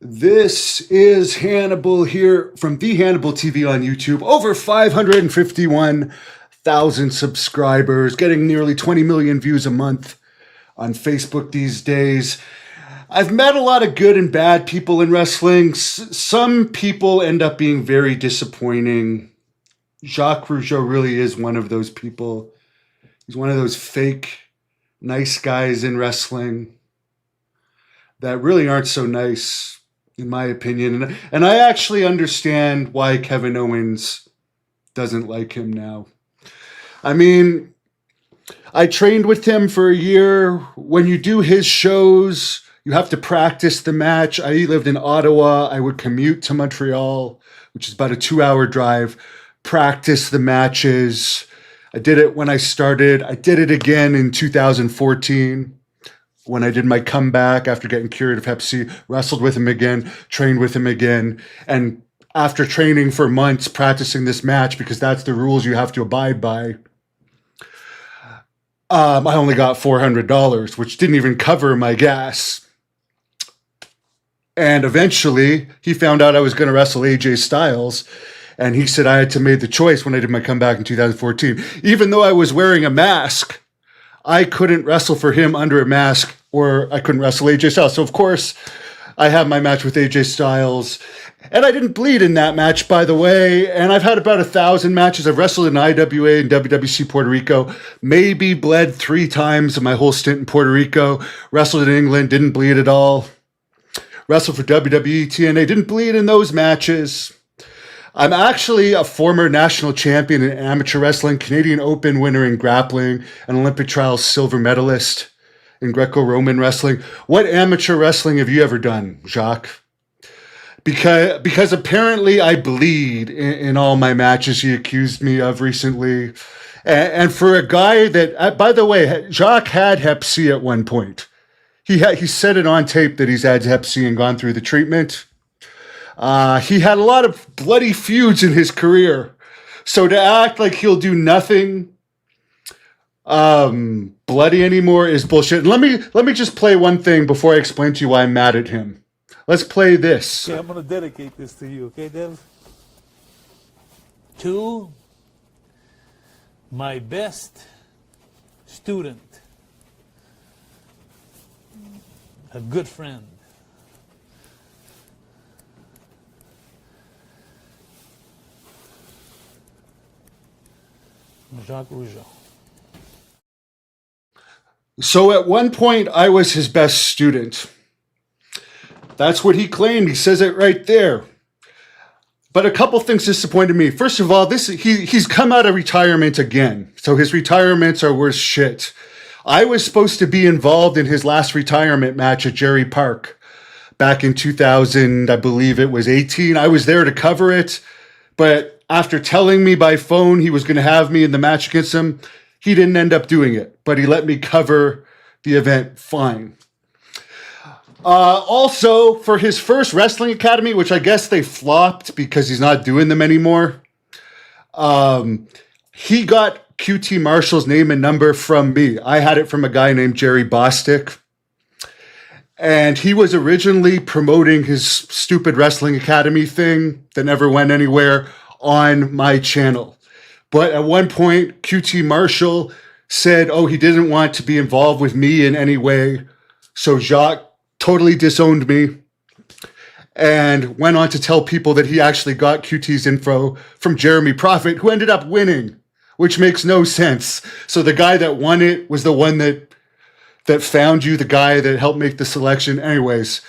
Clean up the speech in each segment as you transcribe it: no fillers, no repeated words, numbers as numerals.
This is Hannibal here from the Hannibal TV on YouTube. Over 551,000 subscribers, getting nearly 20 million views a month on Facebook these days. I've met a lot of good and bad people in wrestling. Some people end up being very disappointing. Jacques Rougeau really is one of those people. He's one of those fake nice guys in wrestling that really aren't so nice, in my opinion. And I actually understand why Kevin Owens doesn't like him now. I mean, I trained with him for a year. When you do his shows, you have to practice the match. I lived in Ottawa. I would commute to Montreal, which is about a 2-hour drive, practice the matches. I did it when I started. I did it again in 2014 when I did my comeback after getting cured of Hep C, wrestled with him again, trained with him again. And after training for months, practicing this match, because that's the rules you have to abide by, I only got $400, which didn't even cover my gas. And eventually, he found out I was going to wrestle AJ Styles, and he said I had to make the choice when I did my comeback in 2014. Even though I was wearing a mask, I couldn't wrestle for him under a mask, or I couldn't wrestle AJ Styles. So, of course, I have my match with AJ Styles. And I didn't bleed in that match, by the way. And I've had about 1,000 matches. I've wrestled in IWA and WWC Puerto Rico. Maybe bled 3 times in my whole stint in Puerto Rico. Wrestled in England, didn't bleed at all. Wrestled for WWE, TNA, didn't bleed in those matches. I'm actually a former national champion in amateur wrestling, Canadian Open winner in grappling, an Olympic trials silver medalist in Greco-Roman wrestling. What amateur wrestling have you ever done, Jacques? Because apparently I bleed in all my matches he accused me of recently. And for a guy that, by the way, Jacques had Hep C at one point. He said it on tape that he's had Hep C and gone through the treatment. He had a lot of bloody feuds in his career. So to act like he'll do nothing bloody anymore is bullshit. And let me just play one thing before I explain to you why I'm mad at him. Let's play this. Okay, I'm going to dedicate this to you, okay, Dev? To my best student, a good friend, Jacques Rougeau. So at one point, I was his best student. That's what he claimed. He says it right there. But a couple things disappointed me. First of all, he's come out of retirement again. So his retirements are worse shit. I was supposed to be involved in his last retirement match at Jerry Park back in 2000, I believe it was 18. I was there to cover it. But after telling me by phone he was going to have me in the match against him, he didn't end up doing it. But he let me cover the event fine. Also, for his first wrestling academy, which I guess they flopped because he's not doing them anymore, he got QT Marshall's name and number from me. I had it from a guy named Jerry Bostic. And he was originally promoting his stupid wrestling academy thing that never went anywhere on my channel. But at one point, QT Marshall said, he didn't want to be involved with me in any way. So Jacques totally disowned me and went on to tell people that he actually got QT's info from Jeremy Prophet, who ended up winning, which makes no sense. So the guy that won it was the one that found you, the guy that helped make the selection. Anyways,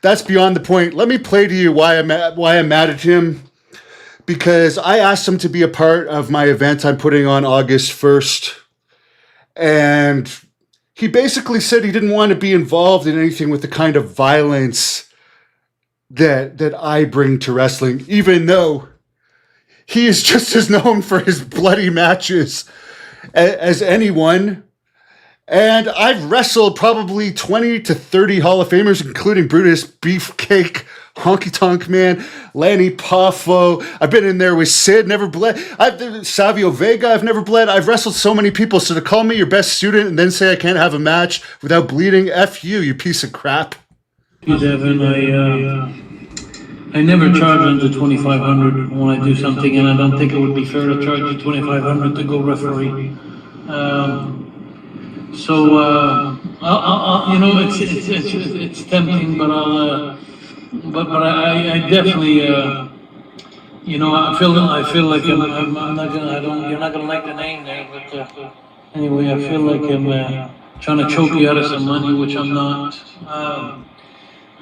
that's beyond the point. Let me play to you why I'm mad at him. Because I asked him to be a part of my event I'm putting on August 1st. And he basically said he didn't want to be involved in anything with the kind of violence that I bring to wrestling, even though he is just as known for his bloody matches as anyone. And I've wrestled probably 20 to 30 Hall of Famers, including Brutus Beefcake, Honky Tonk Man, Lanny Poffo. I've been in there with Sid, never bled. Savio Vega, I've never bled. I've wrestled so many people. So to call me your best student and then say I can't have a match without bleeding, F you piece of crap. Devin, I never charge under 2,500 when I do something, and I don't think it would be fair to charge you 2,500 to go referee. You know, it's tempting, but I definitely, you know, I feel like I'm not gonna, you're not gonna like the name there, but anyway, I feel like I'm trying to choke you out of some money, which I'm not.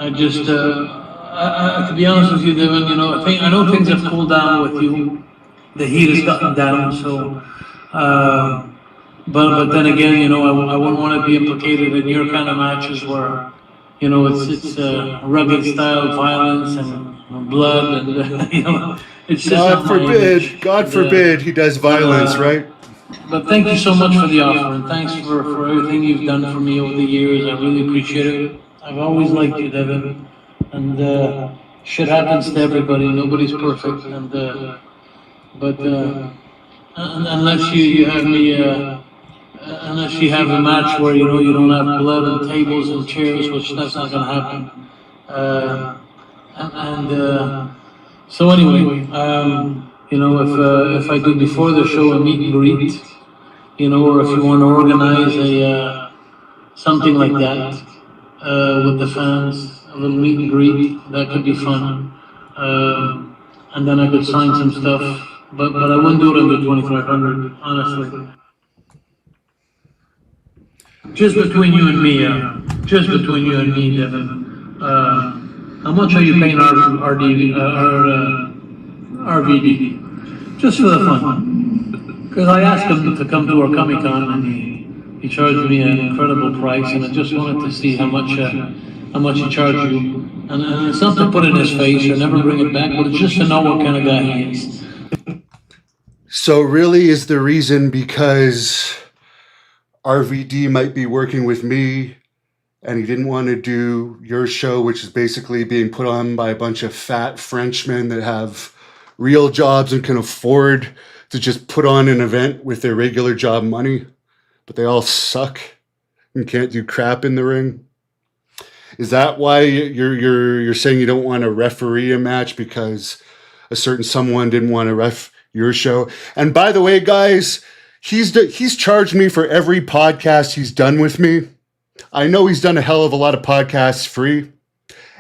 I just, to be honest with you, Devin, you know, I know things have cooled down with you. The heat has gotten down, so. But then again, you know, I wouldn't want to be implicated in your kind of matches where, you know, it's rugged style violence and blood and you know, it's just God forbid, God forbid he does violence, right? But thank you so much for the offer, and thanks for everything you've done for me over the years. I really appreciate it. I've always liked you, Devin, and shit happens to everybody. Nobody's perfect, and but unless you have me. Unless you have a match where, you know, you don't have blood and tables and chairs, which that's not going to happen. So anyway, you know, if I do before the show a meet and greet, you know, or if you want to organize a something like that with the fans, a little meet and greet, that could be fun. And then I could sign some stuff, but I wouldn't do it under 2,500, honestly. Just between you and me, Devin. How much are you paying RVD? Just for the fun. Because I asked him to come to our Comic Con and he charged me an incredible price, and I just wanted to see how much he charged you. And it's not to put it in his face or never bring it back, but it's just to know what kind of guy he is. So really is the reason because RVD might be working with me and he didn't want to do your show, which is basically being put on by a bunch of fat Frenchmen that have real jobs and can afford to just put on an event with their regular job money, but they all suck and can't do crap in the ring. Is that why you're saying you don't want to referee a match because a certain someone didn't want to ref your show? And by the way, guys, he's charged me for every podcast he's done with me. I know he's done a hell of a lot of podcasts free,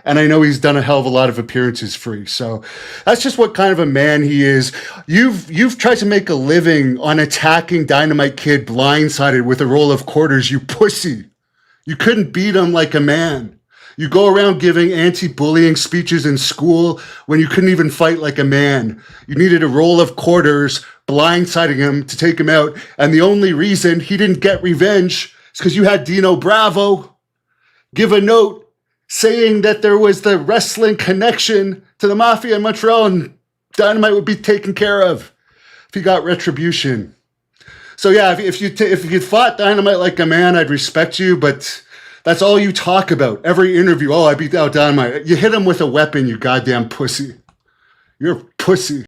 and I know he's done a hell of a lot of appearances free. So that's just what kind of a man he is. You've tried to make a living on attacking Dynamite Kid blindsided with a roll of quarters, you pussy. You couldn't beat him like a man. You go around giving anti-bullying speeches in school when you couldn't even fight like a man. You needed a roll of quarters, blindsiding him to take him out. And the only reason he didn't get revenge is because you had Dino Bravo give a note saying that there was the wrestling connection to the Mafia in Montreal and Dynamite would be taken care of if he got retribution. So yeah, if you fought Dynamite like a man, I'd respect you, but that's all you talk about. Every interview, oh, I beat out Dynamite. You hit him with a weapon, you goddamn pussy. You're a pussy.